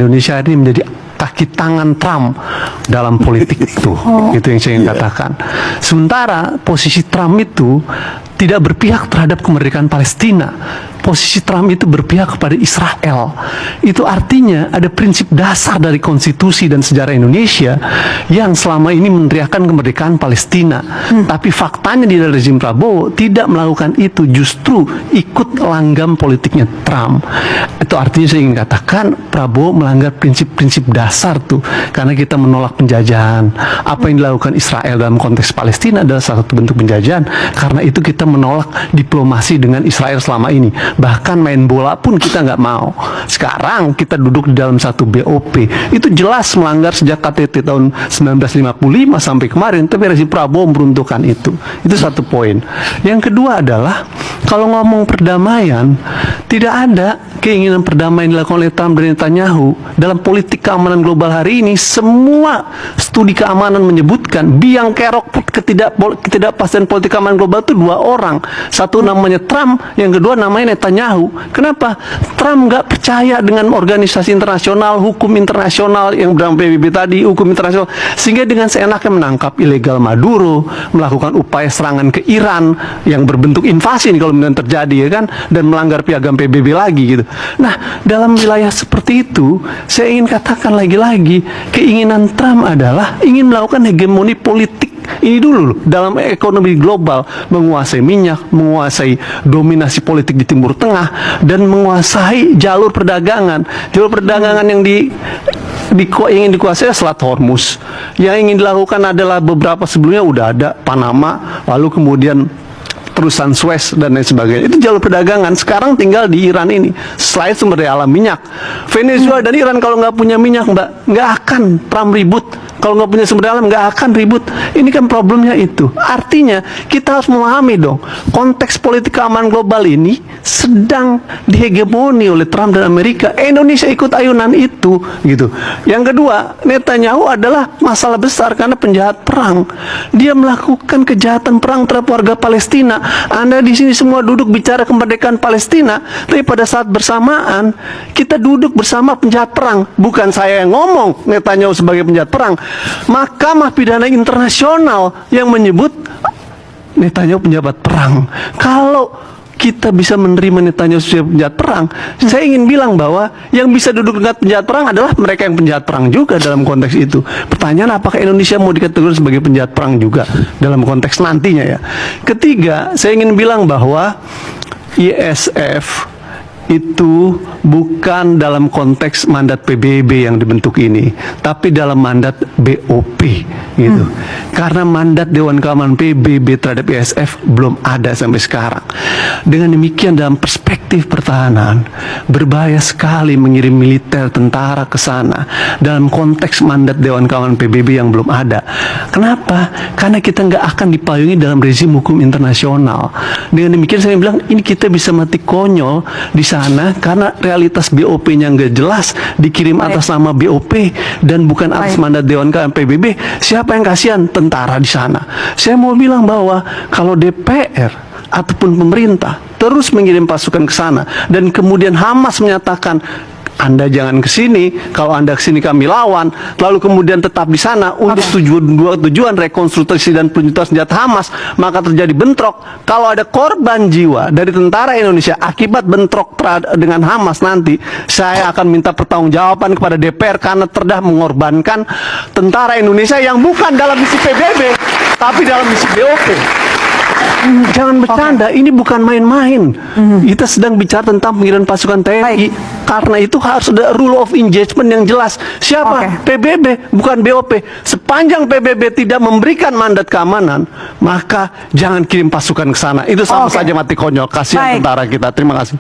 Indonesia ini menjadi kaki tangan Trump dalam politik itu. Itu yang saya ingin katakan. Sementara posisi Trump itu tidak berpihak terhadap kemerdekaan Palestina. Posisi Trump itu berpihak kepada Israel. Itu artinya ada prinsip dasar dari konstitusi dan sejarah Indonesia yang selama ini meneriakkan kemerdekaan Palestina. Tapi faktanya di dalam rezim Prabowo tidak melakukan itu, justru ikut langgam politiknya Trump. Itu artinya saya ingin katakan Prabowo melanggar prinsip-prinsip dasar tuh, karena kita menolak penjajahan. Apa yang dilakukan Israel dalam konteks Palestina adalah salah satu bentuk penjajahan. Karena itu kita menolak diplomasi dengan Israel selama ini. Bahkan main bola pun kita nggak mau. Sekarang kita duduk di dalam satu BOP. Itu jelas melanggar sejak KTT tahun 1955 sampai kemarin. Tapi rezim Prabowo meruntuhkan itu. Itu satu poin. Yang kedua adalah kalau ngomong perdamaian, tidak ada keinginan perdamaian dilakukan oleh Trump dan Netanyahu. Dalam politik keamanan global hari ini, semua studi keamanan menyebutkan biang kerok ketidakpastian politik keamanan global itu dua orang. Satu namanya Trump, yang kedua namanya Netanyahu. Kenapa? Trump nggak percaya dengan organisasi internasional, hukum internasional yang bernama PBB tadi, hukum internasional, sehingga dengan seenaknya menangkap ilegal Maduro, melakukan upaya serangan ke Iran yang berbentuk invasi nih kalau kemudian terjadi, ya kan, dan melanggar piagam PBB lagi gitu. Nah, dalam wilayah seperti itu, saya ingin katakan lagi-lagi, keinginan Trump adalah ingin melakukan hegemoni politik ini dulu loh, dalam ekonomi global, menguasai minyak, menguasai dominasi politik di Timur Tengah, dan menguasai jalur perdagangan. Jalur perdagangan yang ingin dikuasai Selat Hormuz. Yang ingin dilakukan adalah beberapa sebelumnya udah ada Panama, lalu kemudian terusan Suez dan lain sebagainya. Itu jalur perdagangan. Sekarang tinggal di Iran ini. Selain sumber daya alam minyak, Venezuela dan Iran kalau nggak punya minyak, Mbak, nggak akan Trump ribut. Kalau nggak punya sumber daya alam, nggak akan ribut. Ini kan problemnya itu. Artinya kita harus memahami dong, konteks politik keamanan global ini sedang dihegemoni oleh Trump dan Amerika. Indonesia ikut ayunan itu, gitu. Yang kedua, Netanyahu adalah masalah besar karena penjahat perang. Dia melakukan kejahatan perang terhadap warga Palestina. Anda di sini semua duduk bicara kemerdekaan Palestina, tapi pada saat bersamaan kita duduk bersama penjahat perang. Bukan saya yang ngomong Netanyahu sebagai penjahat perang. Mahkamah Pidana Internasional yang menyebut Netanyahu penjahat perang. Kalau kita bisa menerima Netanyahu sebagai penjahat perang, saya ingin bilang bahwa yang bisa duduk dengan penjahat perang adalah mereka yang penjahat perang juga dalam konteks itu. Pertanyaan, apakah Indonesia mau dikategorikan sebagai penjahat perang juga dalam konteks nantinya ya. Ketiga, saya ingin bilang bahwa ISF itu bukan dalam konteks mandat PBB yang dibentuk ini, tapi dalam mandat BOP gitu. Karena mandat Dewan Keamanan PBB terhadap ISF belum ada sampai sekarang. Dengan demikian dalam perspektif pertahanan berbahaya sekali mengirim militer tentara ke sana dalam konteks mandat Dewan Keamanan PBB yang belum ada. Kenapa? Karena kita nggak akan dipayungi dalam rezim hukum internasional. Dengan demikian saya bilang ini kita bisa mati konyol di sana karena realitas BOP-nya nggak jelas, dikirim atas nama BOP dan bukan atas mandat Dewan Keamanan PBB. Siapa yang kasihan? Tentara di sana. Saya mau bilang bahwa kalau DPR ataupun pemerintah terus mengirim pasukan ke sana dan kemudian Hamas menyatakan Anda jangan ke sini, kalau Anda ke sini kami lawan, lalu kemudian tetap di sana untuk tujuan rekonstruksi dan penjutaan senjata Hamas, maka terjadi bentrok. Kalau ada korban jiwa dari tentara Indonesia akibat bentrok dengan Hamas nanti, saya akan minta pertanggungjawaban kepada DPR karena telah mengorbankan tentara Indonesia yang bukan dalam misi PBB, tapi dalam misi BOP. Jangan bercanda, ini bukan main-main. Kita sedang bicara tentang pengiriman pasukan TNI. Karena itu harus ada rule of engagement yang jelas. Siapa? PBB, bukan BOP. Sepanjang PBB tidak memberikan mandat keamanan, maka jangan kirim pasukan ke sana. Itu sama saja mati konyol. Kasihan tentara kita. Terima kasih.